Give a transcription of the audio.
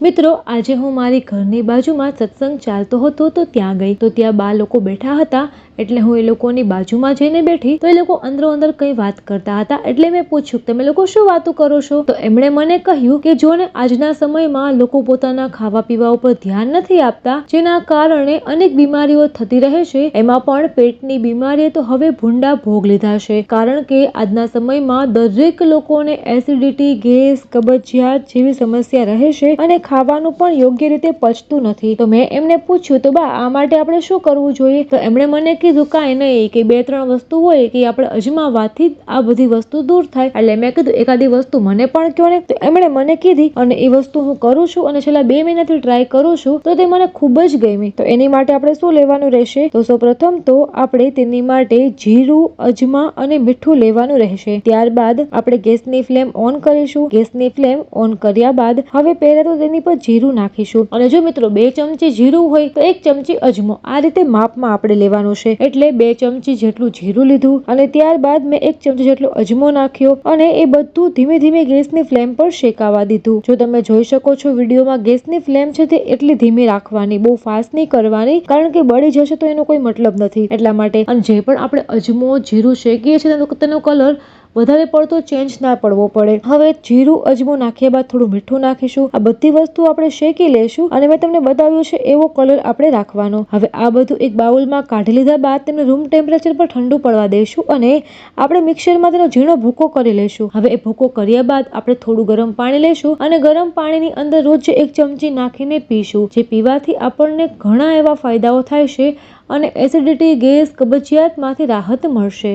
મિત્રો, આજે હું મારી ઘરની બાજુમાં સત્સંગ ચાલતો હતો તો ત્યાં ગઈ તો ત્યાં 2 લોકો બેઠા હતા. એટલે હું એ લોકોની બાજુમાં જઈને બેઠી તો એ લોકો અંદરો અંદર કઈ વાત કરતા હતા. એટલે મેં પૂછ્યું, તમે લોકો શું વાતો કરો છો? તો એમણે મને કહ્યું કે જો ને, આજના સમયમાં લોકો પોતાના ખાવા પીવા ઉપર ધ્યાન નથી આપતા, જેના કારણે અનેક બીમારીઓ થતી રહે છે. એમાં પણ પેટની બીમારીએ તો હવે ભૂંડા ભોગ લીધા છે. કારણ કે આજના સમયમાં દરેક લોકોને એસિડિટી, ગેસ, કબજિયાત જેવી સમસ્યા રહે છે અને ખાવાનું પણ યોગ્ય રીતે પચતું નથી. તો મેં એમને પૂછ્યું, તો બા, આ માટે આપણે શું કરવું જોઈએ? તો એમણે મને કીધું, કાંઈ નહીં, કે 2-3 વસ્તુ હોય કે આપણે અજમાવાથી આ બધી વસ્તુ દૂર થાય. એટલે મેં કીધું, એકાદી વસ્તુ મને પણ કહો ને. તો એમણે મને કીધી અને એ વસ્તુ હું કરું છું અને છેલ્લા 2 મહિનાથી ટ્રાય કરું છું, તો તે મને ખૂબ જ ગમી. તો એની માટે આપણે શું લેવાનું રહેશે? તો સૌપ્રથમ તો આપણે તેની માટે જીરું, અજમા અને મીઠું લેવાનું રહેશે. ત્યારબાદ આપણે ગેસની ફ્લેમ ઓન કરીશું. ગેસની ફ્લેમ ઓન કર્યા બાદ હવે પહેલા તો તેની પર જીરું નાખીશું. અને જો મિત્રો 2 ચમચી જીરું હોય તો 1 ચમચી અજમો, આ રીતે માપમાં આપણે લેવાનું છે. એટલે 2 ચમચી જેટલું જીરું લીધું અને ત્યારબાદ મેં 1 ચમચી જેટલો અજમો નાખ્યો અને એ બધું ધીમે ધીમે ગેસની ફ્લેમ પર શેકાવા દીધું. જો તમે જોઈ શકો છો વિડીયોમાં, ગેસની ફ્લેમ છે તે એટલી ધીમી રાખવાની, બહુ ફાસ્ટ નહીં કરવાની, કારણ કે બળી જશે તો એનો કોઈ મતલબ નથી. એટલા માટે અને જે પણ આપણે અજમો, જીરું શેકીએ છીએ તેનો કલર વધારે પડતો ચેન્જ ના પડવો પડે. હવે જીરું, અજમો નાખ્યા બાદ થોડું મીઠું નાખીશું. આ બધી વસ્તુ આપણે શેકી લેશું અને મેં તમને બતાવ્યું છે એવો કલર આપણે રાખવાનો. હવે આ બધું એક બાઉલમાં કાઢી લીધા બાદ તેમને રૂમ ટેમ્પરેચર પર ઠંડુ પડવા દઈશું અને આપણે મિક્સરમાં તેનો ઝીણો ભૂકો કરી લેશું. હવે એ ભૂકો કર્યા બાદ આપણે થોડું ગરમ પાણી લેશું અને ગરમ પાણીની અંદર રોજ 1 ચમચી નાખીને પીશું. જે પીવાથી આપણને ઘણા એવા ફાયદાઓ થાય છે અને એસિડિટી, ગેસ, કબજિયાતમાંથી રાહત મળશે.